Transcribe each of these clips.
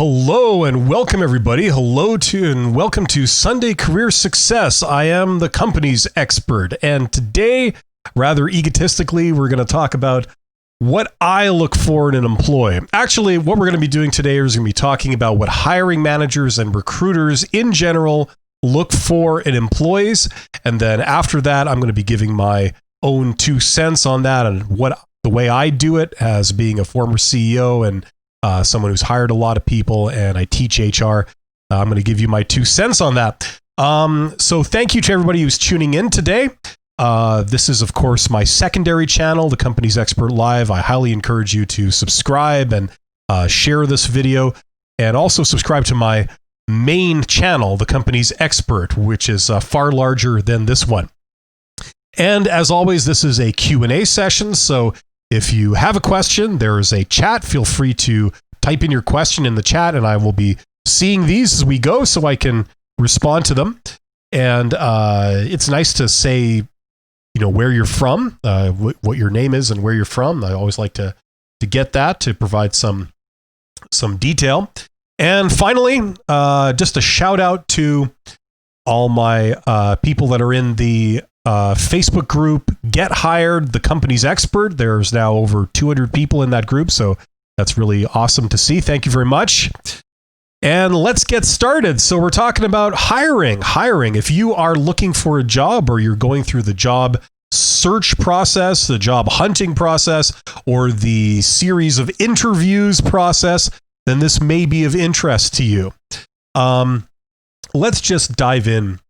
Hello and welcome everybody. Welcome to Sunday Career Success. I am the company's expert, and today, rather egotistically, we're going to talk about what I look for in an employee. Actually, what we're going to be doing today is going to be talking about what hiring managers and recruiters in general look for in employees, and then after that, I'm going to be giving my own 2 cents on that and the way I do it as being a former CEO and someone who's hired a lot of people, and I teach HR. I'm going to give you my 2 cents on that. So thank you to everybody who's tuning in today. This is, of course, my secondary channel, The Company's Expert Live. I highly encourage you to subscribe and share this video, and also subscribe to my main channel, The Company's Expert, which is far larger than this one. And as always, this is a Q&A session, so if you have a question, there is a chat. Feel free to type in your question in the chat, and I will be seeing these as we go so I can respond to them. And it's nice to say, where you're from, what your name is and where you're from. I always like to get that to provide some detail. And finally, just a shout out to all my people that are in the Facebook group, Get Hired, The Company's Expert. There's now over 200 people in that group, so that's really awesome to see. Thank you very much. And let's get started. So we're talking about hiring. If you are looking for a job, or you're going through the job search process, the job hunting process, or the series of interviews process, then this may be of interest to you. Let's just dive in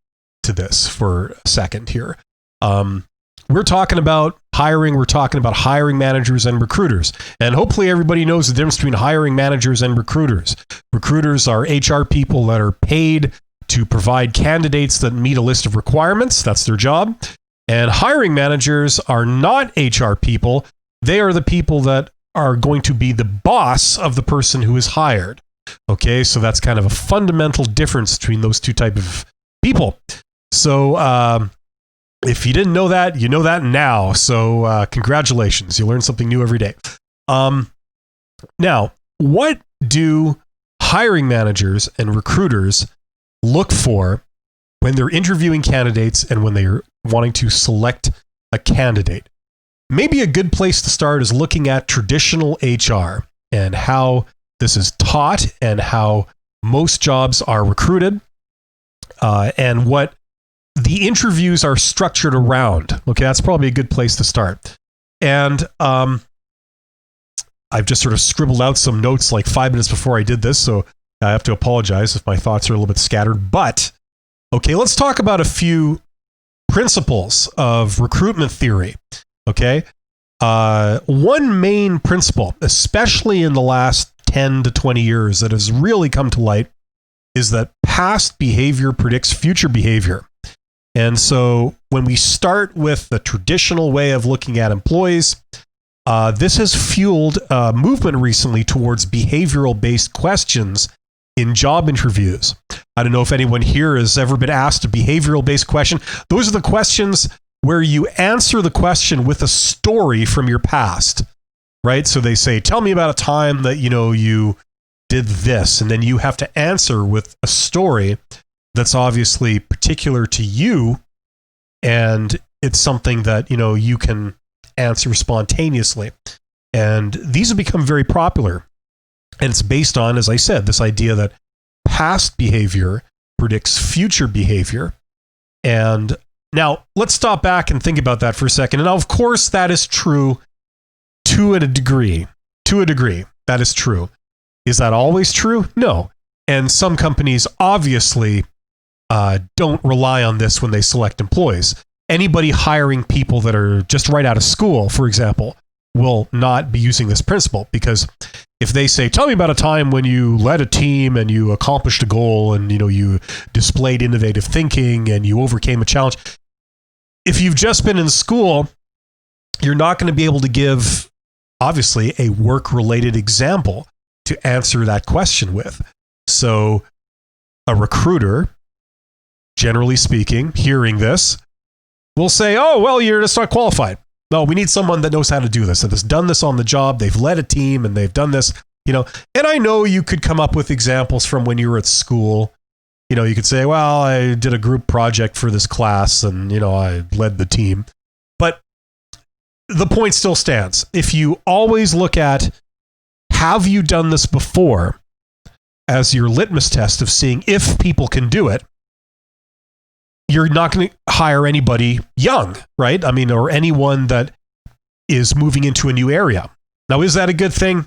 to this for a second here. We're talking about hiring. We're talking about hiring managers and recruiters. And hopefully everybody knows the difference between hiring managers and recruiters. Recruiters are HR people that are paid to provide candidates that meet a list of requirements. That's their job. And hiring managers are not HR people. They are the people that are going to be the boss of the person who is hired. Okay, so that's kind of a fundamental difference between those two types of people. So if you didn't know that, you know that now. So congratulations. You learn something new every day. Now, what do hiring managers and recruiters look for when they're interviewing candidates and when they're wanting to select a candidate? Maybe a good place to start is looking at traditional HR and how this is taught and how most jobs are recruited, and what the interviews are structured around. Okay, that's probably a good place to start. And I've just sort of scribbled out some notes like 5 minutes before I did this, so I have to apologize if my thoughts are a little bit scattered. But, okay, let's talk about a few principles of recruitment theory. Okay, one main principle, especially in the last 10 to 20 years, that has really come to light is that past behavior predicts future behavior. And so when we start with the traditional way of looking at employees, this has fueled a movement recently towards behavioral-based questions in job interviews. I don't know if anyone here has ever been asked a behavioral-based question. Those are the questions where you answer the question with a story from your past, right? So they say, tell me about a time that, you did this, and then you have to answer with a story that's obviously particular to you, and it's something that, you can answer spontaneously. And these have become very popular. And it's based on, as I said, this idea that past behavior predicts future behavior. And now let's stop back and think about that for a second. And now, of course, that is true to a degree. That is true. Is that always true? No. And some companies obviously don't rely on this when they select employees. Anybody hiring people that are just right out of school, for example, will not be using this principle, because if they say, tell me about a time when you led a team and you accomplished a goal and you displayed innovative thinking and you overcame a challenge. If you've just been in school, you're not going to be able to give, obviously, a work-related example to answer that question with. So a recruiter, generally speaking, hearing this, will say, oh, well, you're just not qualified. No, we need someone that knows how to do this, that has done this on the job. They've led a team and they've done this. And I know you could come up with examples from when you were at school. You could say, well, I did a group project for this class and, I led the team. But the point still stands. If you always look at, have you done this before, as your litmus test of seeing if people can do it, you're not going to hire anybody young, right? Or anyone that is moving into a new area. Now, is that a good thing?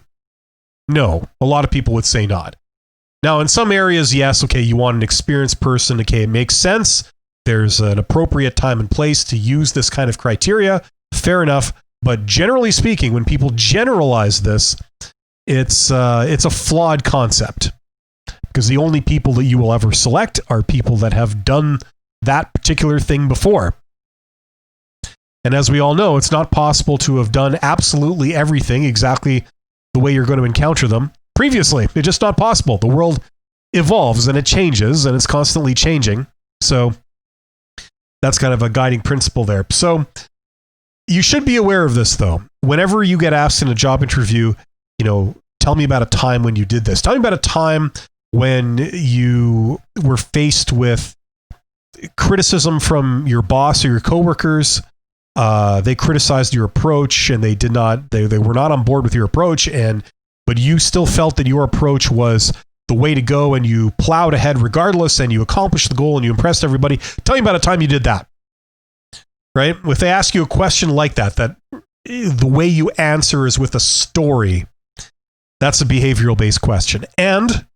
No, a lot of people would say not. Now, in some areas, yes, okay, you want an experienced person, okay, it makes sense. There's an appropriate time and place to use this kind of criteria, fair enough. But generally speaking, when people generalize this, it's a flawed concept, because the only people that you will ever select are people that have done that particular thing before. And as we all know, it's not possible to have done absolutely everything exactly the way you're going to encounter them previously. It's just not possible. The world evolves and it changes and it's constantly changing. So that's kind of a guiding principle there. So you should be aware of this, though. Whenever you get asked in a job interview, tell me about a time when you did this. Tell me about a time when you were faced with criticism from your boss or your coworkers. They criticized your approach and they were not on board with your approach, but you still felt that your approach was the way to go and you plowed ahead regardless and you accomplished the goal and you impressed everybody. Tell me about a time you did that, right? If they ask you a question like that the way you answer is with a story, that's a behavioral based question. And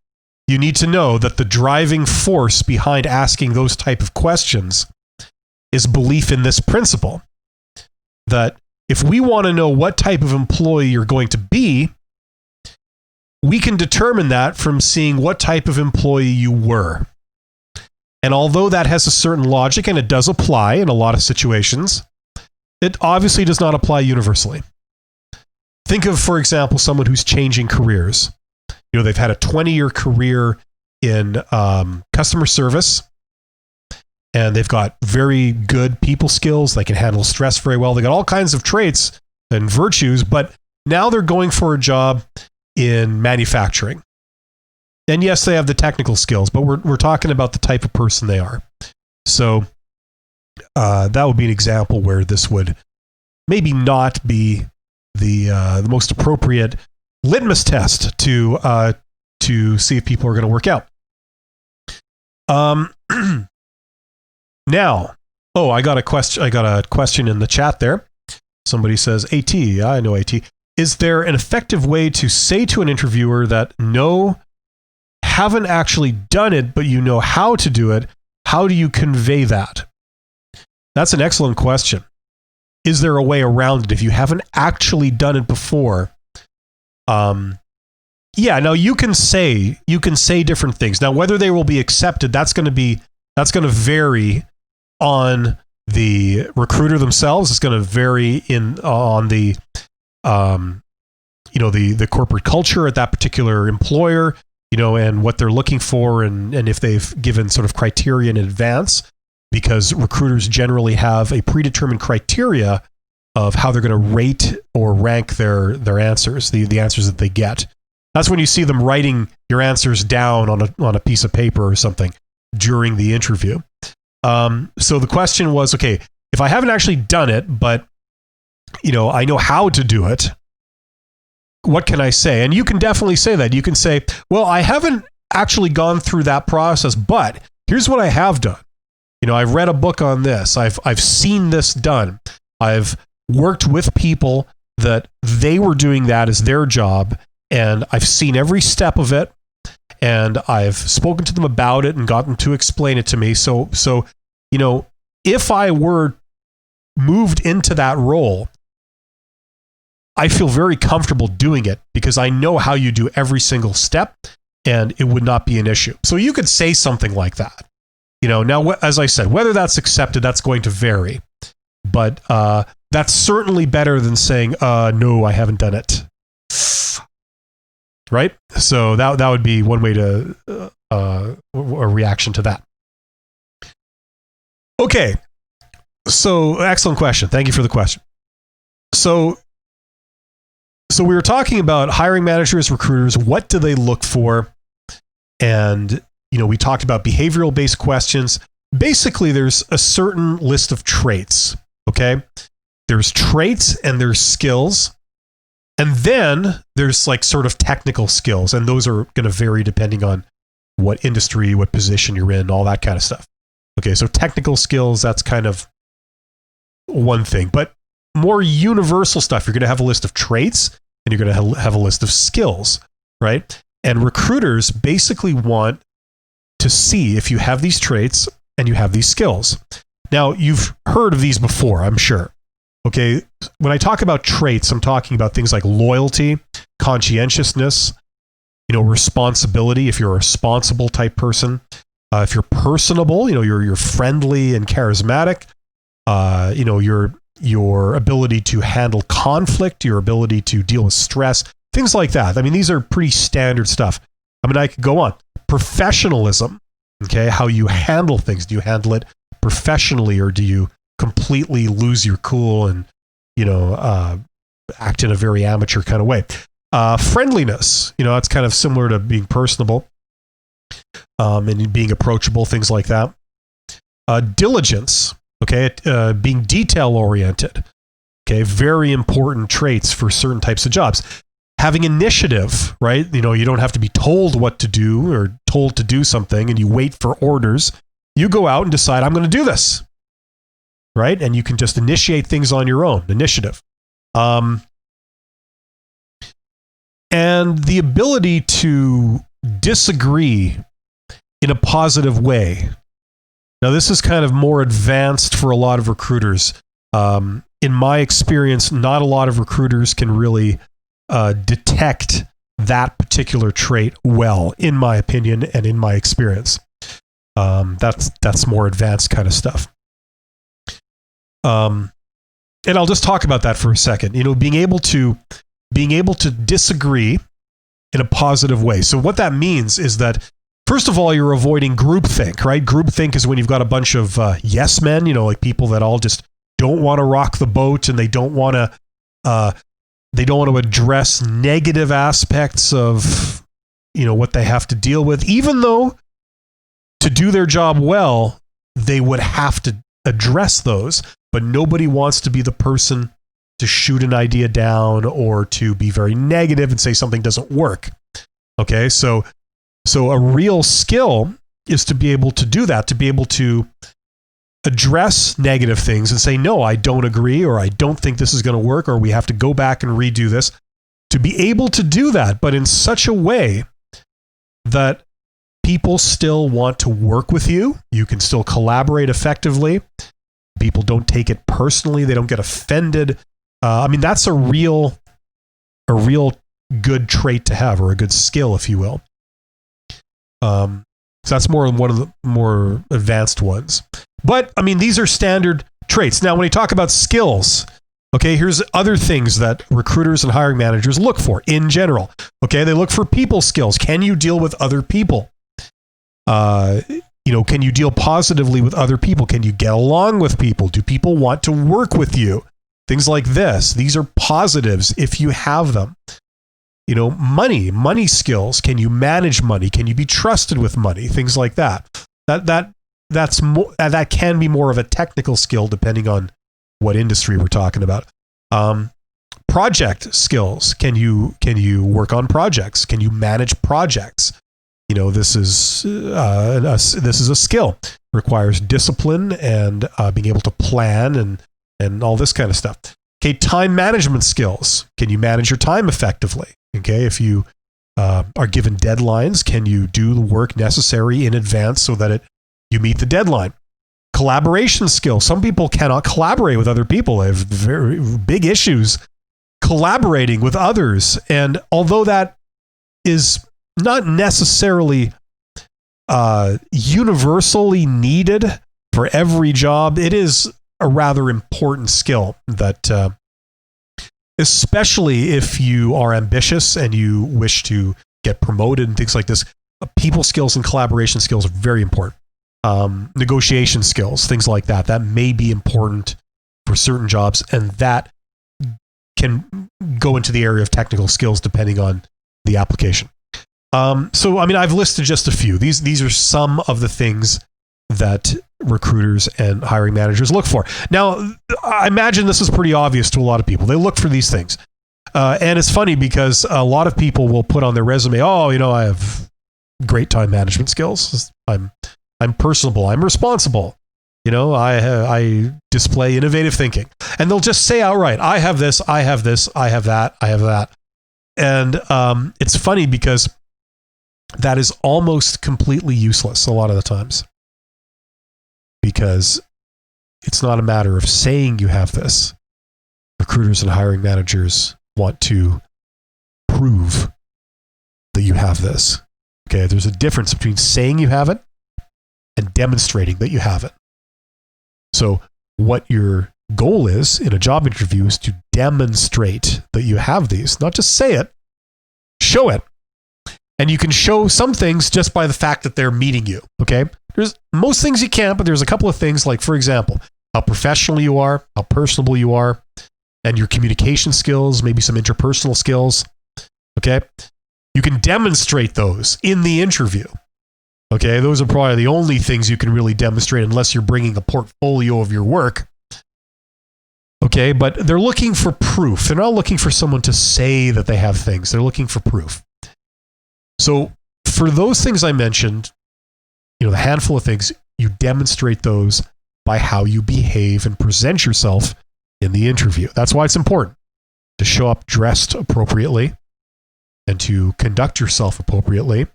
you need to know that the driving force behind asking those type of questions is belief in this principle, that if we want to know what type of employee you're going to be, we can determine that from seeing what type of employee you were. And although that has a certain logic, and it does apply in a lot of situations, it obviously does not apply universally. Think of, for example, someone who's changing careers. They've had a 20-year career in customer service, and they've got very good people skills. They can handle stress very well. They got all kinds of traits and virtues, but now they're going for a job in manufacturing. And yes, they have the technical skills, but we're talking about the type of person they are. So that would be an example where this would maybe not be the most appropriate litmus test to see if people are going to work out. Now, I got a question in the chat there. Somebody says, AT, I know AT. Is there an effective way to say to an interviewer that no, haven't actually done it, but you know how to do it? How do you convey that? That's an excellent question. Is there a way around it if you haven't actually done it before? Now you can say different things. Now, whether they will be accepted, that's going to vary on the recruiter themselves. It's going to vary on the the corporate culture at that particular employer, and what they're looking for, and if they've given sort of criteria in advance, because recruiters generally have a predetermined criteria of how they're going to rate or rank their answers, the answers that they get. That's when you see them writing your answers down on a piece of paper or something during the interview. So the question was, okay, if I haven't actually done it, but I know how to do it, what can I say? And you can definitely say that. You can say, well, I haven't actually gone through that process, but here's what I have done. I've read a book on this. I've seen this done. I've worked with people that they were doing that as their job, and I've seen every step of it, and I've spoken to them about it and got them to explain it to me. So if I were moved into that role, I feel very comfortable doing it because I know how you do every single step, and it would not be an issue. So you could say something like that. Now, as I said, whether that's accepted, that's going to vary. But that's certainly better than saying, no, I haven't done it. Right? So that would be one way to a reaction to that. Okay. So excellent question. Thank you for the question. So So we were talking about hiring managers, recruiters. What do they look for? And, we talked about behavioral based questions. Basically, there's a certain list of traits. Okay. There's traits and there's skills. And then there's like sort of technical skills. And those are going to vary depending on what industry, what position you're in, all that kind of stuff. Okay. So technical skills, that's kind of one thing. But more universal stuff, you're going to have a list of traits and you're going to have a list of skills, right? And recruiters basically want to see if you have these traits and you have these skills. Now, you've heard of these before, I'm sure. Okay, when I talk about traits, I'm talking about things like loyalty, conscientiousness, responsibility, if you're a responsible type person. If you're personable, you're friendly and charismatic. Your ability to handle conflict, your ability to deal with stress, things like that. I mean, these are pretty standard stuff. I mean, I could go on. Professionalism, okay, how you handle things. Do you handle it professionally, or do you completely lose your cool and, act in a very amateur kind of way? Friendliness, that's kind of similar to being personable, and being approachable, things like that. Diligence, okay, being detail oriented, okay, very important traits for certain types of jobs. Having initiative, right? You don't have to be told what to do or told to do something and you wait for orders. You go out and decide, I'm going to do this, right? And you can just initiate things on your own, initiative. And the ability to disagree in a positive way. Now, this is kind of more advanced for a lot of recruiters. In my experience, not a lot of recruiters can really detect that particular trait well, in my opinion and in my experience. That's more advanced kind of stuff. And I'll just talk about that for a second. Being able to disagree in a positive way. So what that means is that, first of all, you're avoiding groupthink, right? Groupthink is when you've got a bunch of yes men, like people that all just don't want to rock the boat and they don't want to address negative aspects of, what they have to deal with, even though to do their job well, they would have to address those, but nobody wants to be the person to shoot an idea down or to be very negative and say something doesn't work. Okay. So a real skill is to be able to do that, to be able to address negative things and say, no, I don't agree, or I don't think this is going to work, or we have to go back and redo this. To be able to do that, but in such a way that people still want to work with you. You can still collaborate effectively. People don't take it personally. They don't get offended. That's a real good trait to have, or a good skill, if you will. So that's one of the more advanced ones. But, these are standard traits. Now, when you talk about skills, okay, here's other things that recruiters and hiring managers look for in general. Okay, they look for people skills. Can you deal with other people? Can you deal positively with other people? Can you get along with people? Do people want to work with you? Things like this. These are positives if you have them. Money skills. Can you manage money? Can you be trusted with money? Things like that. That can be more of a technical skill depending on what industry we're talking about. Project skills. Can you work on projects? Can you manage projects? This is a skill. Requires discipline and being able to plan and all this kind of stuff. Okay, time management skills. Can you manage your time effectively? Okay, if you are given deadlines, can you do the work necessary in advance so that you meet the deadline? Collaboration skills. Some people cannot collaborate with other people. They have very big issues collaborating with others. And although that is not necessarily universally needed for every job, it is a rather important skill that, especially if you are ambitious and you wish to get promoted and things like this, people skills and collaboration skills are very important. Negotiation skills, things like that may be important for certain jobs, and that can go into the area of technical skills depending on the application. So, I mean, I've listed just a few. These are some of the things that recruiters and hiring managers look for. Now, I imagine this is pretty obvious to a lot of people. They look for these things. And it's funny because a lot of people will put on their resume, oh, I have great time management skills. I'm personable. I'm responsible. I display innovative thinking. And they'll just say outright, I have this, I have this, I have that, I have that. And it's funny because that is almost completely useless a lot of the times. Because it's not a matter of saying you have this. Recruiters and hiring managers want to prove that you have this. Okay, there's a difference between saying you have it and demonstrating that you have it. So what your goal is in a job interview is to demonstrate that you have these, not just say it, show it. And you can show some things just by the fact that they're meeting you, okay? There's most things you can't, but there's a couple of things like, for example, how professional you are, how personable you are, and your communication skills, maybe some interpersonal skills, okay? You can demonstrate those in the interview, okay? Those are probably the only things you can really demonstrate unless you're bringing a portfolio of your work, okay? But they're looking for proof. They're not looking for someone to say that they have things. They're looking for proof. So for those things I mentioned, the handful of things, you demonstrate those by how you behave and present yourself in the interview. That's why it's important to show up dressed appropriately and to conduct yourself appropriately,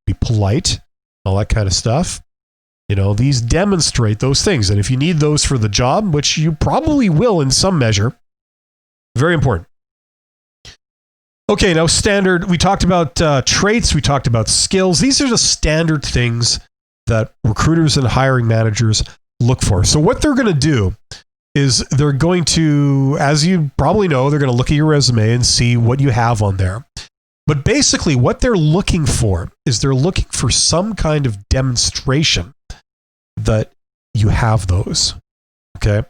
be polite, all that kind of stuff. These demonstrate those things. And if you need those for the job, which you probably will in some measure, very important. Okay, now standard, we talked about traits, we talked about skills. These are the standard things that recruiters and hiring managers look for. So what they're going to do is they're going to, as you probably know, they're going to look at your resume and see what you have on there. But basically what they're looking for is they're looking for some kind of demonstration that you have those. Okay?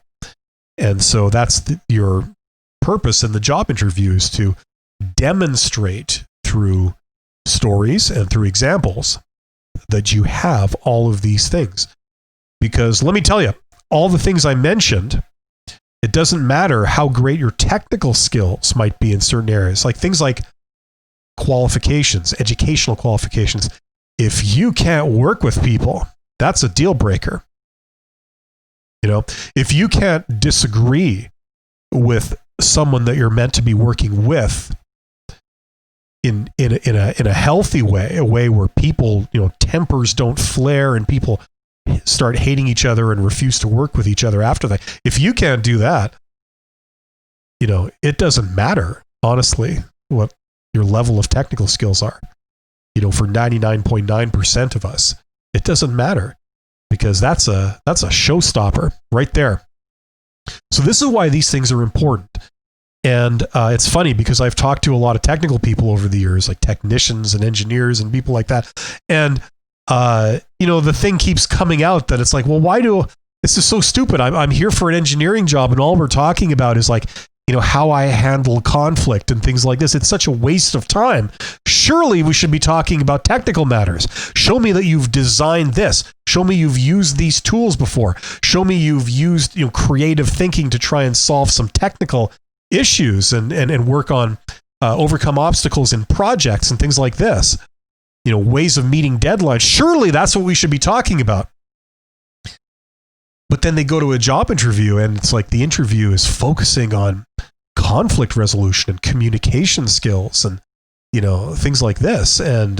And so that's your purpose in the job interview is to demonstrate through stories and through examples that you have all of these things. Because let me tell you, all the things I mentioned, it doesn't matter how great your technical skills might be in certain areas, like things like qualifications, educational qualifications. If you can't work with people, that's a deal breaker. If you can't disagree with someone that you're meant to be working with in a healthy way, a way where people, tempers don't flare and people start hating each other and refuse to work with each other after that. If you can't do that, it doesn't matter, honestly, what your level of technical skills are. For 99.9% of us, it doesn't matter because that's a showstopper right there. So this is why these things are important. And it's funny because I've talked to a lot of technical people over the years, like technicians and engineers and people like that. And, the thing keeps coming out that it's like, well, this is so stupid. I'm here for an engineering job and all we're talking about is like, how I handle conflict and things like this. It's such a waste of time. Surely we should be talking about technical matters. Show me that you've designed this. Show me you've used these tools before. Show me you've used creative thinking to try and solve some technical issues and work on overcome obstacles in projects and things like this. Ways of meeting deadlines. Surely that's what we should be talking about. But then they go to a job interview and it's like the interview is focusing on conflict resolution and communication skills and, things like this. And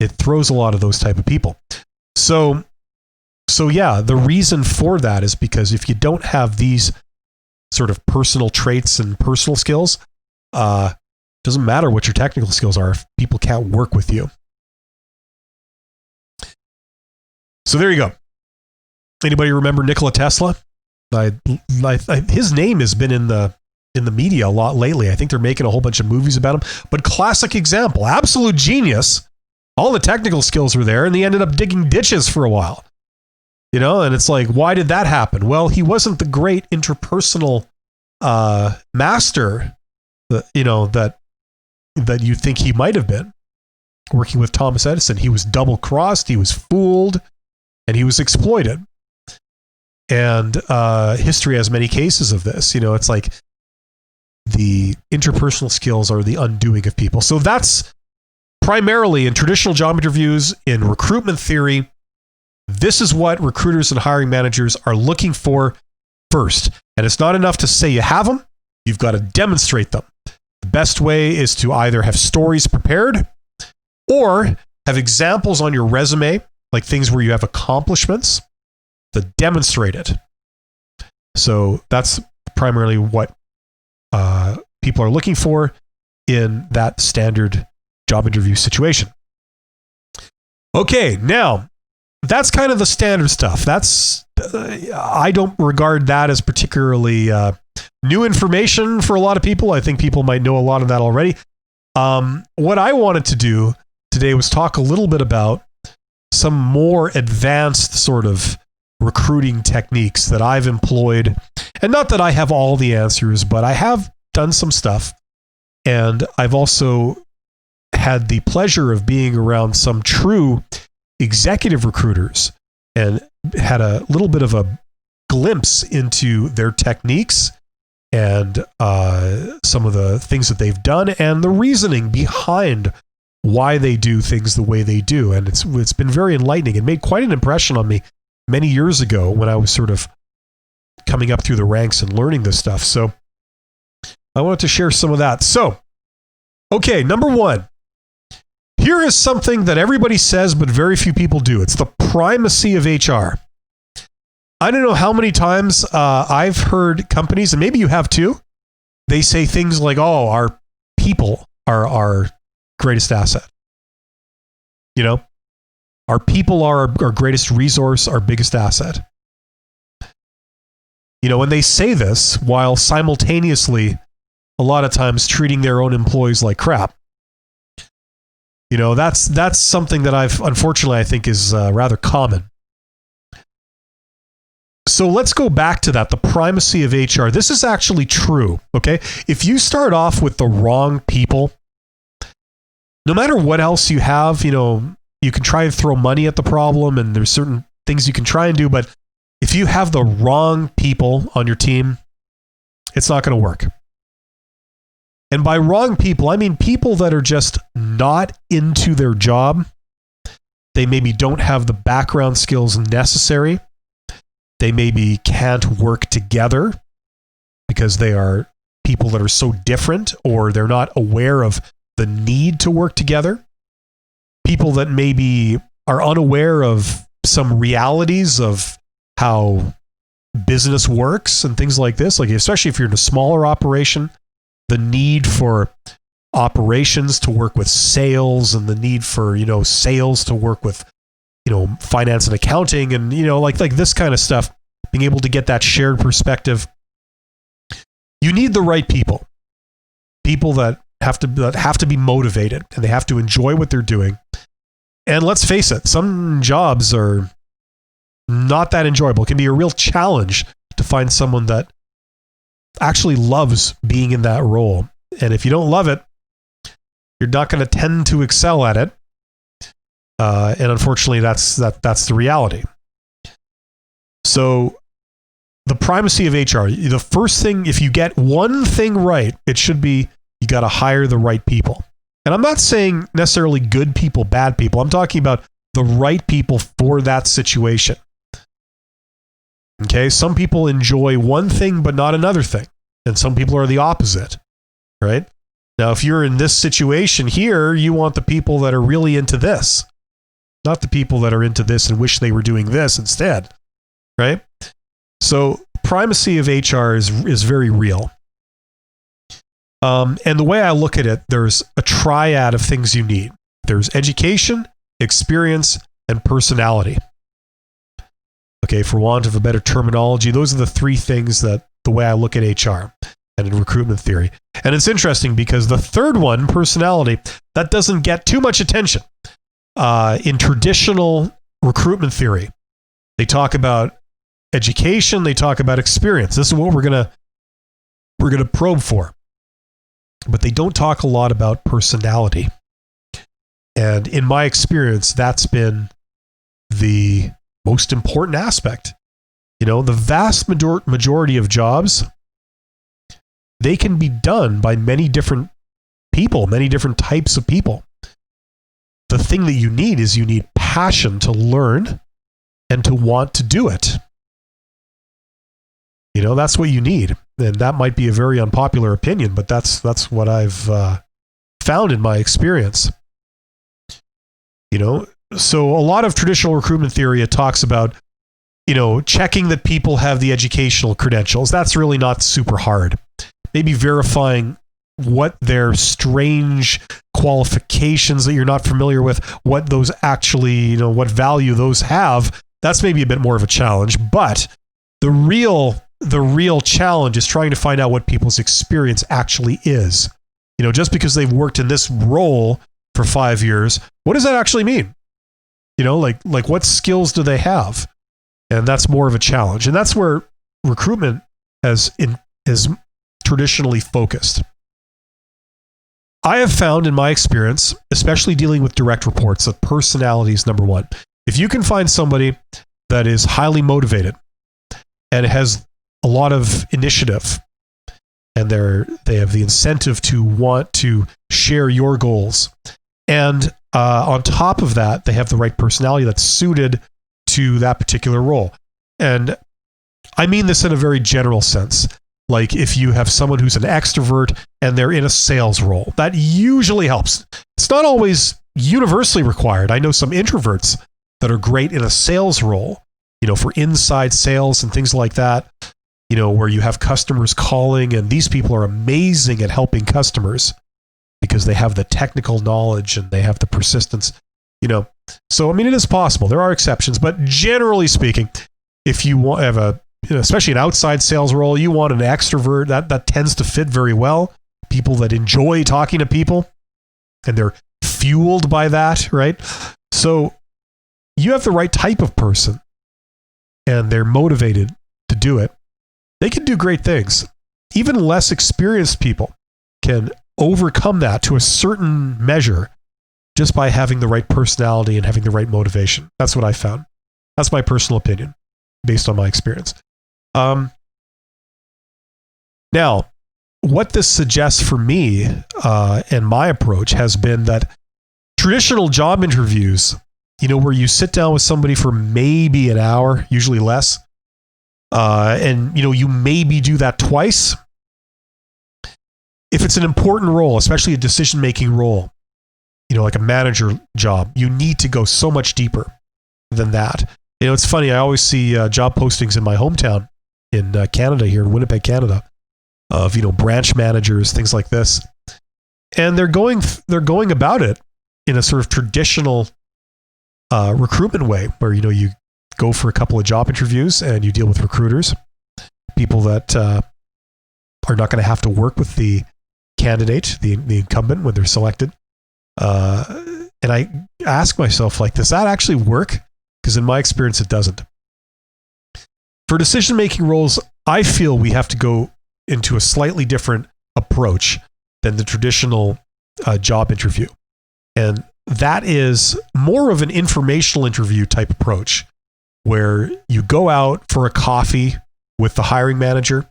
it throws a lot of those type of people. So yeah, the reason for that is because if you don't have these sort of personal traits and personal skills, doesn't matter what your technical skills are if people can't work with you. So there you go. Anybody remember Nikola Tesla? His name has been in the media a lot lately. I think they're making a whole bunch of movies about him. But classic example, absolute genius. All the technical skills were there, and he ended up digging ditches for a while. And it's like, why did that happen? Well, he wasn't the great interpersonal master that you think he might have been. Working with Thomas Edison, he was double-crossed, he was fooled, and he was exploited. And history has many cases of this. It's like the interpersonal skills are the undoing of people. So that's primarily in traditional job interviews, in recruitment theory. This is what recruiters and hiring managers are looking for first. And it's not enough to say you have them. You've got to demonstrate them. The best way is to either have stories prepared or have examples on your resume, like things where you have accomplishments that demonstrate it. So that's primarily what people are looking for in that standard job interview situation. Okay, now that's kind of the standard stuff. That's I don't regard that as particularly new information for a lot of people. I think people might know a lot of that already. What I wanted to do today was talk a little bit about some more advanced sort of recruiting techniques that I've employed. And not that I have all the answers, but I have done some stuff. And I've also had the pleasure of being around some true executive recruiters and had a little bit of a glimpse into their techniques and some of the things that they've done and the reasoning behind why they do things the way they do. And it's been very enlightening. It made quite an impression on me many years ago when I was sort of coming up through the ranks and learning this stuff. So I wanted to share some of that. So, okay, number one. Here is something that everybody says, but very few people do. It's the primacy of HR. I don't know how many times I've heard companies, and maybe you have too, they say things like, oh, our people are our greatest asset. Our people are our greatest resource, our biggest asset. When they say this, while simultaneously, a lot of times treating their own employees like crap. That's something that unfortunately, I think is rather common. So let's go back to that, the primacy of HR. This is actually true, okay? If you start off with the wrong people, no matter what else you have, you can try and throw money at the problem and there's certain things you can try and do, but if you have the wrong people on your team, it's not going to work. And by wrong people, I mean people that are just not into their job. They maybe don't have the background skills necessary. They maybe can't work together because they are people that are so different, or they're not aware of the need to work together. People that maybe are unaware of some realities of how business works and things like this. Like, especially if you're in a smaller operation, the need for operations to work with sales and the need for, sales to work with, finance and accounting and, like this kind of stuff, being able to get that shared perspective. You need the right people that have to be motivated and they have to enjoy what they're doing. And let's face it, some jobs are not that enjoyable. It can be a real challenge to find someone that actually loves being in that role. And if you don't love it, you're not going to tend to excel at it. And unfortunately, that's the reality. So the primacy of HR, the first thing, if you get one thing right, it should be you got to hire the right people. And I'm not saying necessarily good people, bad people. I'm talking about the right people for that situation. Okay, some people enjoy one thing but not another thing, and some people are the opposite, right? Now, if you're in this situation here, you want the people that are really into this, not the people that are into this and wish they were doing this instead, right? So primacy of HR is very real. And the way I look at it, there's a triad of things you need. There's education, experience, and personality. Okay, for want of a better terminology, those are the three things that the way I look at HR and in recruitment theory. And it's interesting because the third one, personality, that doesn't get too much attention. In traditional recruitment theory, they talk about education, they talk about experience. This is what we're going to we're going to probe for. But they don't talk a lot about personality. And in my experience, that's been the most important aspect. The vast majority of jobs, they can be done by many different people, many different types of people. The thing that you need is you need passion to learn and to want to do it. That's what you need. And that might be a very unpopular opinion, but that's what I've found in my experience. So a lot of traditional recruitment theory, it talks about, checking that people have the educational credentials. That's really not super hard. Maybe verifying what their strange qualifications that you're not familiar with, what those actually, what value those have. That's maybe a bit more of a challenge, but the real challenge is trying to find out what people's experience actually is. Just because they've worked in this role for 5 years, what does that actually mean? Like what skills do they have? And that's more of a challenge. And that's where recruitment is traditionally focused. I have found in my experience, especially dealing with direct reports, that personality is number one. If you can find somebody that is highly motivated and has a lot of initiative, and they have the incentive to want to share your goals, and on top of that, they have the right personality that's suited to that particular role. And I mean this in a very general sense. Like if you have someone who's an extrovert and they're in a sales role, that usually helps. It's not always universally required. I know some introverts that are great in a sales role, for inside sales and things like that, where you have customers calling, and these people are amazing at helping customers because they have the technical knowledge and they have the persistence, So, it is possible. There are exceptions, but generally speaking, if you have especially an outside sales role, you want an extrovert. That tends to fit very well. People that enjoy talking to people, and they're fueled by that, right? So you have the right type of person, and they're motivated to do it. They can do great things. Even less experienced people can overcome that to a certain measure just by having the right personality and having the right motivation. That's what I found. That's my personal opinion based on my experience. Now, what this suggests for me and my approach has been that traditional job interviews, where you sit down with somebody for maybe an hour, usually less, and you maybe do that twice. If it's an important role, especially a decision-making role, like a manager job, you need to go so much deeper than that. It's funny. I always see job postings in my hometown in Canada, here in Winnipeg, Canada, of branch managers, things like this, and they're going about it in a sort of traditional recruitment way, where you go for a couple of job interviews and you deal with recruiters, people that are not going to have to work with the candidate, the incumbent, when they're selected. And I ask myself, does that actually work? Because in my experience, it doesn't. For decision-making roles, I feel we have to go into a slightly different approach than the traditional job interview. And that is more of an informational interview type approach, where you go out for a coffee with the hiring manager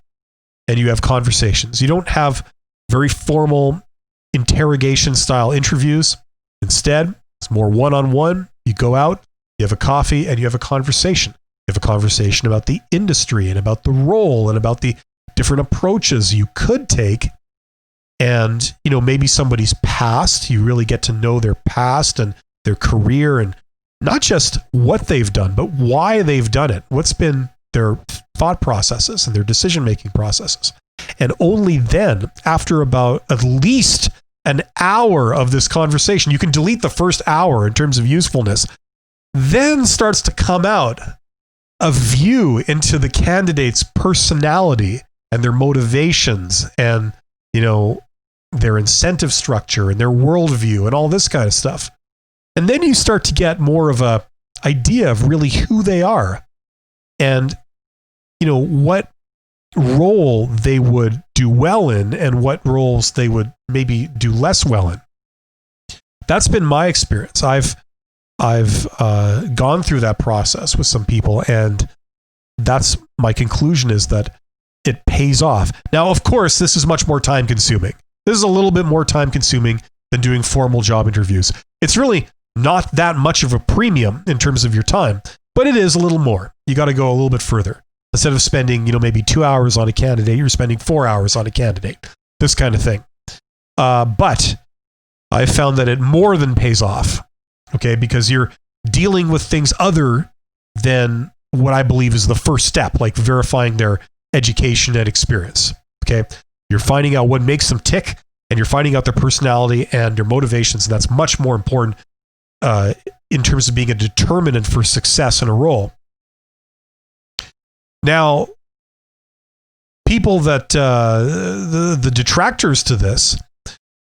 and you have conversations. You don't have very formal interrogation style interviews. Instead, it's more one-on-one. You go out, you have a coffee, and you have a conversation. You have a conversation about the industry and about the role and about the different approaches you could take. And, maybe somebody's past, you really get to know their past and their career, and not just what they've done, but why they've done it. What's been their thought processes and their decision-making processes. And only then, after about at least an hour of this conversation, you can delete the first hour in terms of usefulness, then starts to come out a view into the candidate's personality and their motivations and, their incentive structure and their worldview and all this kind of stuff. And then you start to get more of a idea of really who they are and, what role they would do well in and what roles they would maybe do less well in. That's been my experience. I've gone through that process with some people, and that's my conclusion, is that it pays off. Now, of course, this is much more time consuming. This is a little bit more time consuming than doing formal job interviews. It's really not that much of a premium in terms of your time, but it is a little more. You got to go a little bit further. Instead of spending, maybe 2 hours on a candidate, you're spending 4 hours on a candidate, this kind of thing. But I found that it more than pays off, okay, because you're dealing with things other than what I believe is the first step, like verifying their education and experience, okay? You're finding out what makes them tick, and you're finding out their personality and their motivations, and that's much more important in terms of being a determinant for success in a role. Now, people that the detractors to this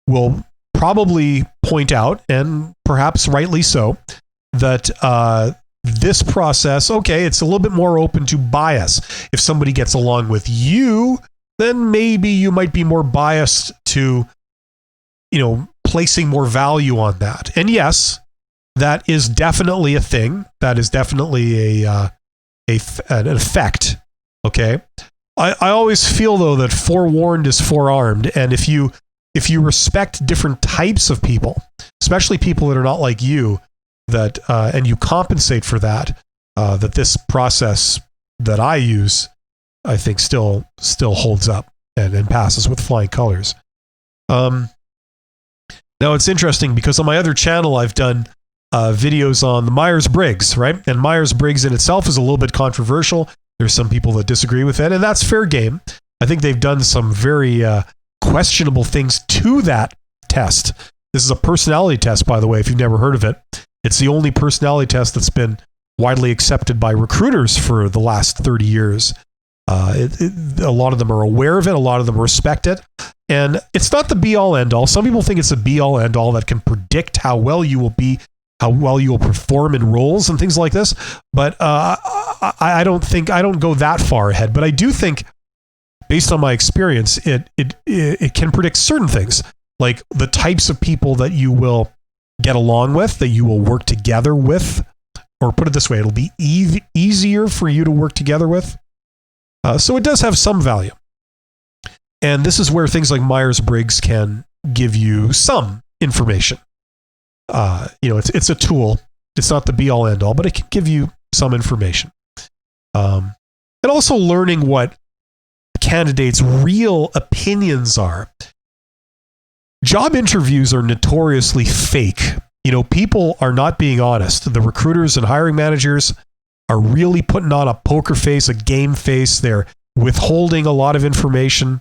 will probably point out, and perhaps rightly so, that this process, okay, it's a little bit more open to bias. If somebody gets along with you, then maybe you might be more biased to, placing more value on that. And yes, that is definitely a thing. That is definitely an effect. Okay. I always feel, though, that forewarned is forearmed. And if you respect different types of people, especially people that are not like you, that and you compensate for that, that this process that I use, I think still holds up and passes with flying colors. Now it's interesting because on my other channel I've done videos on the Myers-Briggs, right? And Myers-Briggs in itself is a little bit controversial. There's some people that disagree with it, and that's fair game. I think they've done some very questionable things to that test. This is a personality test, by the way, if you've never heard of it. It's the only personality test that's been widely accepted by recruiters for the last 30 years. A lot of them are aware of it. A lot of them respect it. And it's not the be-all, end-all. Some people think it's a be-all, end-all that can predict how well you will be, how well you will perform in roles and things like this. But I don't go that far ahead. But I do think, based on my experience, it can predict certain things, like the types of people that you will get along with, that you will work together with, or put it this way, it'll be easier for you to work together with. So it does have some value. And this is where things like Myers-Briggs can give you some information. It's a tool. It's not the be-all, end-all, but it can give you some information. And also learning what candidates' real opinions are. Job interviews are notoriously fake. People are not being honest. The recruiters and hiring managers are really putting on a poker face, a game face. They're withholding a lot of information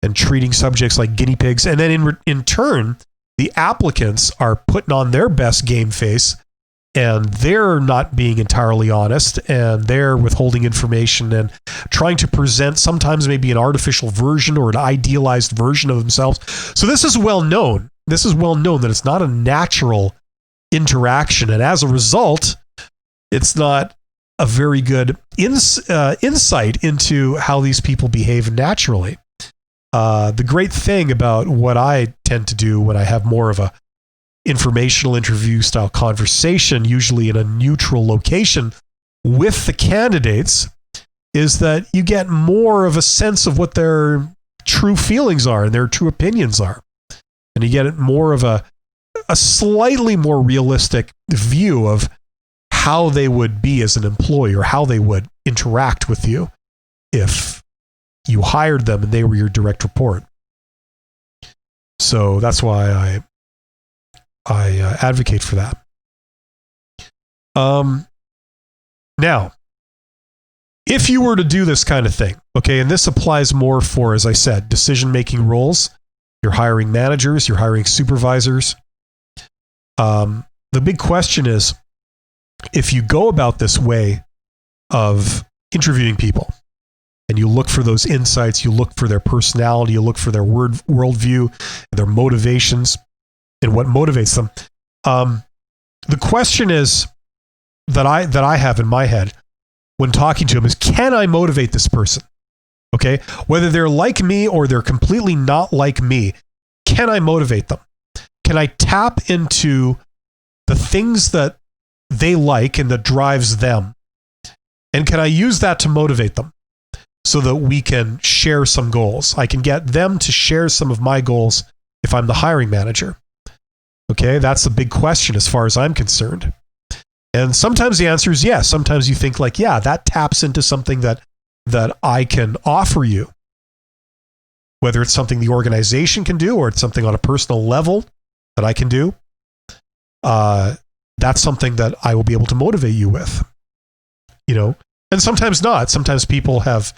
and treating subjects like guinea pigs. And then in turn, the applicants are putting on their best game face, and they're not being entirely honest, and they're withholding information and trying to present sometimes maybe an artificial version or an idealized version of themselves. So this is well known. This is well known that it's not a natural interaction. And as a result, it's not a very good insight into how these people behave naturally. The great thing about what I tend to do when I have more of a informational interview style conversation, usually in a neutral location with the candidates, is that you get more of a sense of what their true feelings are and their true opinions are. And you get more of a slightly more realistic view of how they would be as an employee, or how they would interact with you if you hired them and they were your direct report. So that's why I advocate for that. Now, if you were to do this kind of thing, okay, and this applies more for, as I said, decision-making roles, you're hiring managers, you're hiring supervisors. The big question is, if you go about this way of interviewing people, and you look for those insights, you look for their personality, you look for their worldview, their motivations, and what motivates them. The question is that I have in my head when talking to them is, can I motivate this person? Okay. Whether they're like me or they're completely not like me, can I motivate them? Can I tap into the things that they like and that drives them? And can I use that to motivate them so that we can share some goals? I can get them to share some of my goals if I'm the hiring manager. Okay, that's the big question as far as I'm concerned. And sometimes the answer is yes. Sometimes you think like, yeah, that taps into something that I can offer you. Whether it's something the organization can do or it's something on a personal level that I can do, that's something that I will be able to motivate you with. And sometimes not. Sometimes people have,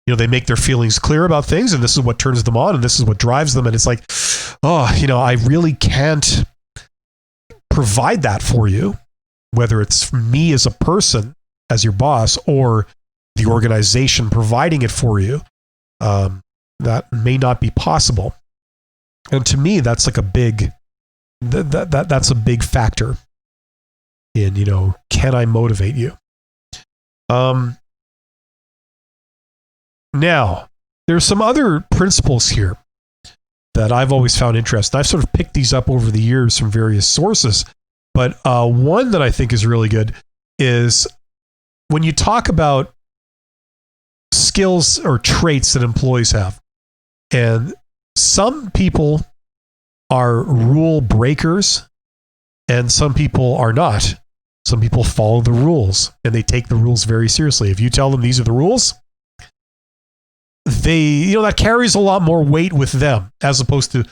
they make their feelings clear about things, and this is what turns them on, and this is what drives them. And it's like, I really can't provide that for you, whether it's me as a person, as your boss, or the organization providing it for you. That may not be possible. And to me, that's like a big, that's a big factor in, can I motivate you? Now, there's some other principles here that I've always found interesting. I've sort of picked these up over the years from various sources, but one that I think is really good is when you talk about skills or traits that employees have, and some people are rule breakers and some people are not. Some people follow the rules and they take the rules very seriously. If you tell them these are the rules, that carries a lot more weight with them as opposed to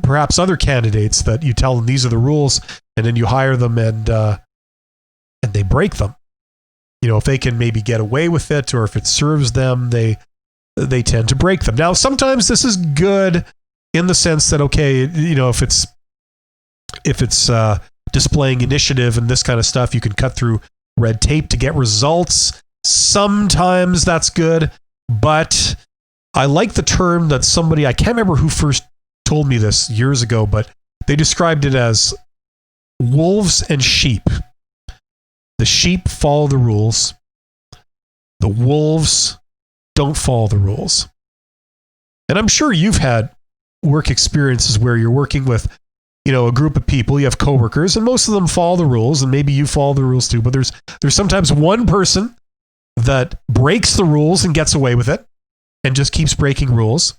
perhaps other candidates that you tell them these are the rules and then you hire them and they break them. If they can maybe get away with it or if it serves them, they tend to break them. Now, sometimes this is good in the sense that, okay, if it's displaying initiative and this kind of stuff, you can cut through red tape to get results. Sometimes that's good, but I like the term that somebody, I can't remember who first told me this years ago, but they described it as wolves and sheep. The sheep follow the rules. The wolves don't follow the rules. And I'm sure you've had work experiences where you're working with, a group of people, you have coworkers, and most of them follow the rules, and maybe you follow the rules too, but there's sometimes one person that breaks the rules and gets away with it and just keeps breaking rules.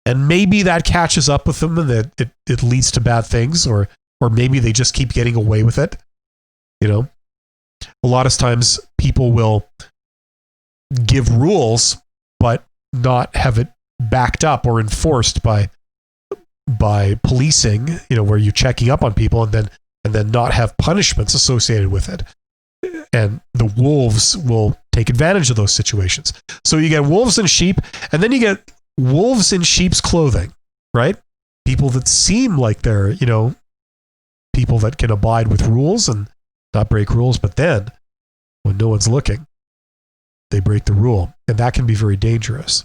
And maybe that catches up with them and that it leads to bad things, or maybe they just keep getting away with it. A lot of times people will give rules, but not have it backed up or enforced by policing, where you're checking up on people and then not have punishments associated with it. And the wolves will take advantage of those situations. So you get wolves and sheep, and then you get wolves in sheep's clothing, right? People that seem like they're, people that can abide with rules and not break rules, but then when no one's looking, they break the rule. And that can be very dangerous.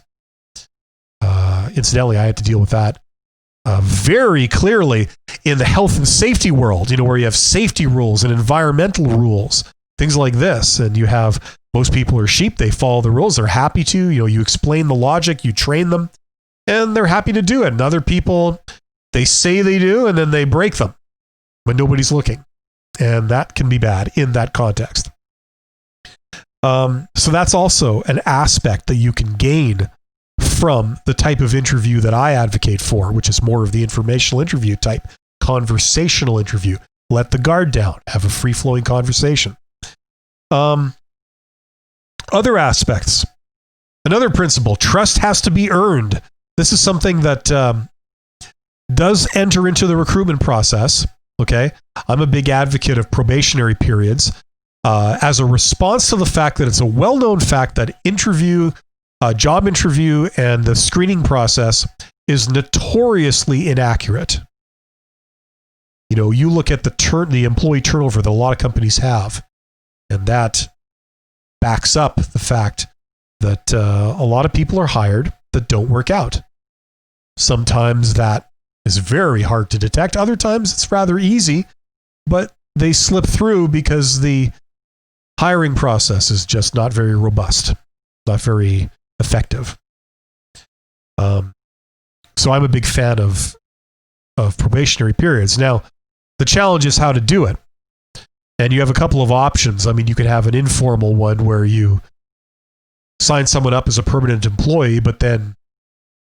Incidentally, I had to deal with that very clearly in the health and safety world, where you have safety rules and environmental rules, things like this. And you have, most people are sheep. They follow the rules. They're happy to, you explain the logic, you train them, and they're happy to do it. And other people, they say they do, and then they break them when nobody's looking. And that can be bad in that context. So that's also an aspect that you can gain from the type of interview that I advocate for, which is more of the informational interview type, conversational interview. Let the guard down, have a free-flowing conversation. Other aspects. Another principle, trust has to be earned. This is something that does enter into the recruitment process. Okay, I'm a big advocate of probationary periods as a response to the fact that it's a well-known fact that job interview and the screening process is notoriously inaccurate. You look at the employee turnover that a lot of companies have, and that backs up the fact that a lot of people are hired that don't work out. Sometimes that is very hard to detect. Other times it's rather easy, but they slip through because the hiring process is just not very robust, not very effective. So I'm a big fan of probationary periods. Now, the challenge is how to do it. And you have a couple of options. I mean, you could have an informal one where you sign someone up as a permanent employee, but then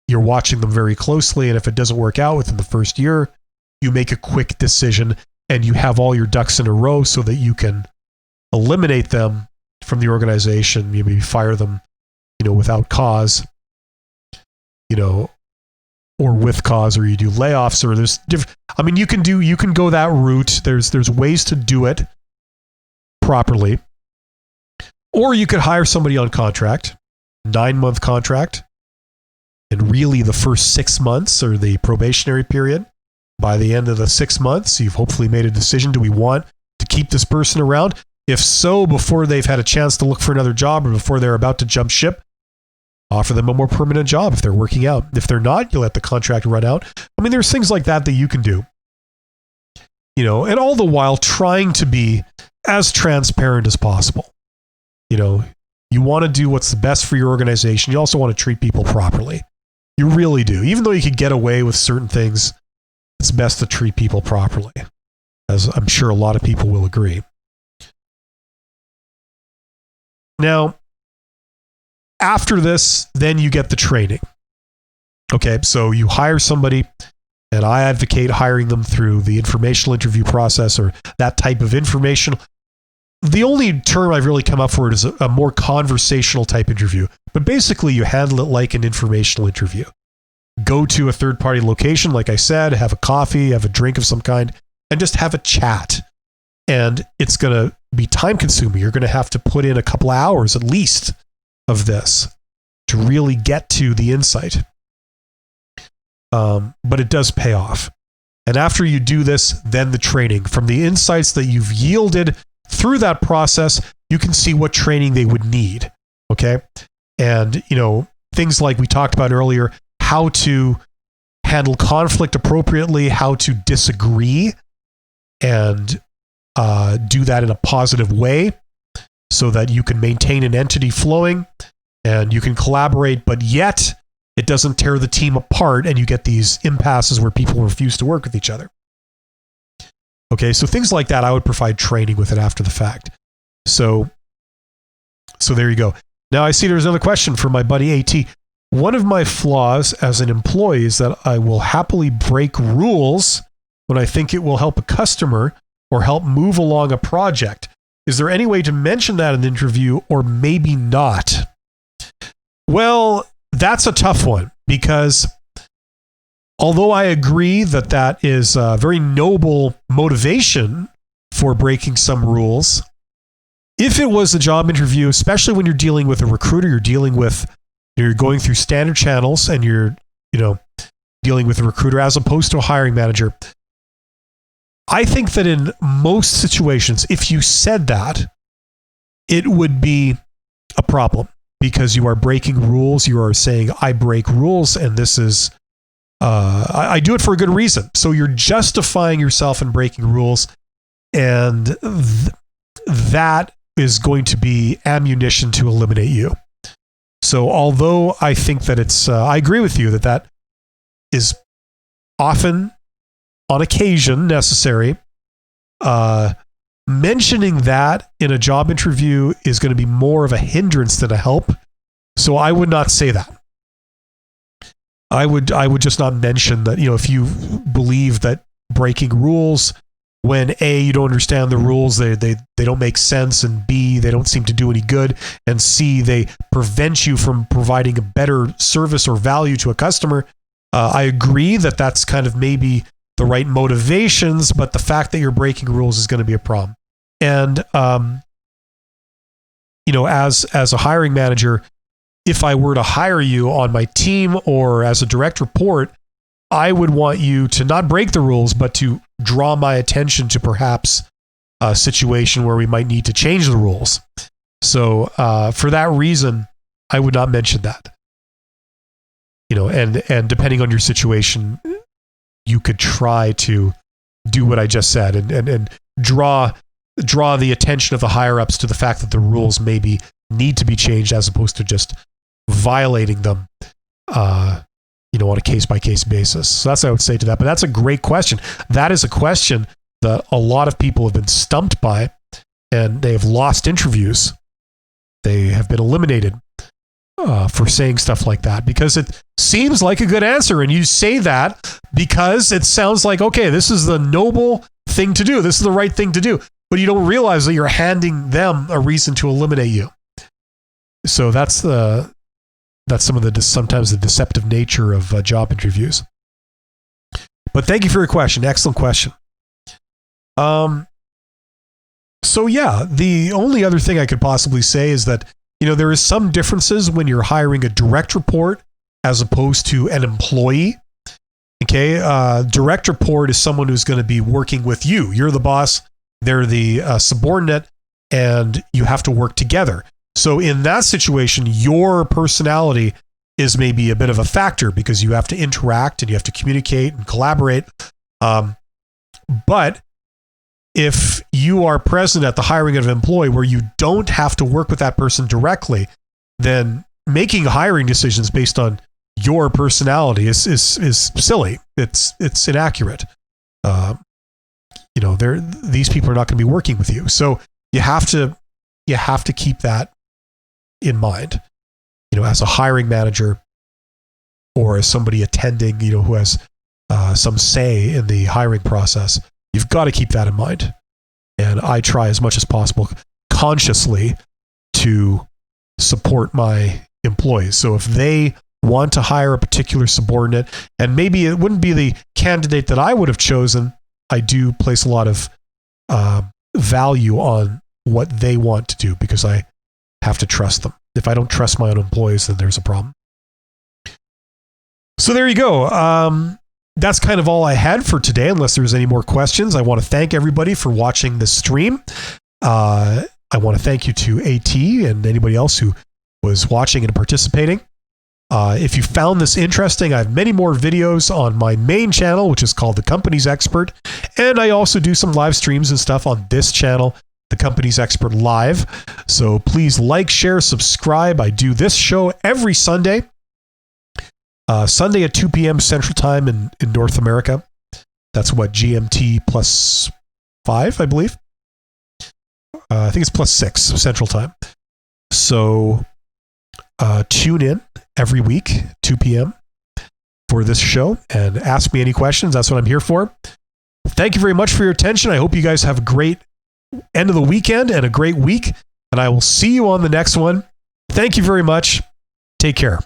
you're watching them very closely. And if it doesn't work out within the first year, you make a quick decision and you have all your ducks in a row so that you can eliminate them from the organization. You maybe fire them, without cause, or with cause, or you do layoffs, or there's different. I mean, you can go that route. There's ways to do it properly. Or you could hire somebody on contract, 9-month contract, and really the first 6 months or the probationary period. By the end of the 6 months, you've hopefully made a decision. Do we want to keep this person around? If so, before they've had a chance to look for another job or before they're about to jump ship, offer them a more permanent job if they're working out. If they're not, you let the contract run out. I mean, there's things like that you can do. And all the while trying to be as transparent as possible. You want to do what's the best for your organization. You also want to treat people properly. You really do. Even though you could get away with certain things, it's best to treat people properly, as I'm sure a lot of people will agree. Now, after this, then you get the training. Okay, so you hire somebody, and I advocate hiring them through the informational interview process or that type of informational. The only term I've really come up for it is a more conversational type interview. But basically, you handle it like an informational interview. Go to a third-party location, like I said, have a coffee, have a drink of some kind, and just have a chat. And it's going to be time-consuming. You're going to have to put in a couple of hours at least of this to really get to the insight. But it does pay off. And after you do this, then the training. From the insights that you've yielded through that process, you can see what training they would need. Okay. And, things like we talked about earlier, how to handle conflict appropriately, how to disagree and do that in a positive way so that you can maintain an entity flowing and you can collaborate, but yet it doesn't tear the team apart and you get these impasses where people refuse to work with each other. Okay, so things like that, I would provide training with it after the fact. So there you go. Now I see there's another question from my buddy AT. One of my flaws as an employee is that I will happily break rules when I think it will help a customer or help move along a project. Is there any way to mention that in the interview or maybe not? Well, that's a tough one because although I agree that that is a very noble motivation for breaking some rules, if it was a job interview, especially when you're dealing with a recruiter, you're going through standard channels and you're, dealing with a recruiter as opposed to a hiring manager, I think that in most situations, if you said that, it would be a problem because you are breaking rules. You are saying, I break rules and this is, I do it for a good reason. So you're justifying yourself in breaking rules, and that is going to be ammunition to eliminate you. So although I think that it's, I agree with you that is often, on occasion, necessary, mentioning that in a job interview is going to be more of a hindrance than a help. So I would not say that. I would just not mention that, if you believe that breaking rules when A, you don't understand the rules, they don't make sense, and B, they don't seem to do any good, and C, they prevent you from providing a better service or value to a customer. I agree that that's kind of maybe the right motivations, but the fact that you're breaking rules is going to be a problem. And, as a hiring manager, if I were to hire you on my team or as a direct report, I would want you to not break the rules, but to draw my attention to perhaps a situation where we might need to change the rules. So for that reason, I would not mention that. And depending on your situation, you could try to do what I just said and draw the attention of the higher ups to the fact that the rules maybe need to be changed as opposed to just violating them on a case-by-case basis. So that's what I would say to that. But that's a great question. That is a question that a lot of people have been stumped by, and they have lost interviews. They have been eliminated for saying stuff like that because it seems like a good answer. And you say that because it sounds like, okay, this is the noble thing to do. This is the right thing to do. But you don't realize that you're handing them a reason to eliminate you. So that's some of the sometimes the deceptive nature of job interviews. But thank you for your question. Excellent question. So yeah, the only other thing I could possibly say is that, there is some differences when you're hiring a direct report as opposed to an employee. Okay. Direct report is someone who's going to be working with you. You're the boss. They're the subordinate, and you have to work together. So in that situation, your personality is maybe a bit of a factor because you have to interact and you have to communicate and collaborate. But if you are present at the hiring of an employee where you don't have to work with that person directly, then making hiring decisions based on your personality is silly. It's inaccurate. These people are not going to be working with you. So you have to keep that in mind, as a hiring manager or as somebody attending, who has some say in the hiring process. You've got to keep that in mind. And I try as much as possible consciously to support my employees. So if they want to hire a particular subordinate, and maybe it wouldn't be the candidate that I would have chosen, I do place a lot of value on what they want to do because I have to trust them. If I don't trust my own employees, then there's a problem. So there you go. That's kind of all I had for today, unless there's any more questions. I want to thank everybody for watching this stream. I want to thank you to AT and anybody else who was watching and participating. If you found this interesting, I have many more videos on my main channel, which is called The Company's Expert. And I also do some live streams and stuff on this channel, The Company's Expert Live. So please like, share, subscribe. I do this show every Sunday. Sunday at 2 p.m. Central Time in North America. That's what, GMT plus 5, I believe. I think it's plus 6 Central Time. So tune in every week, 2 p.m. for this show and ask me any questions. That's what I'm here for. Thank you very much for your attention. I hope you guys have a great end of the weekend and a great week. And I will see you on the next one. Thank you very much. Take care.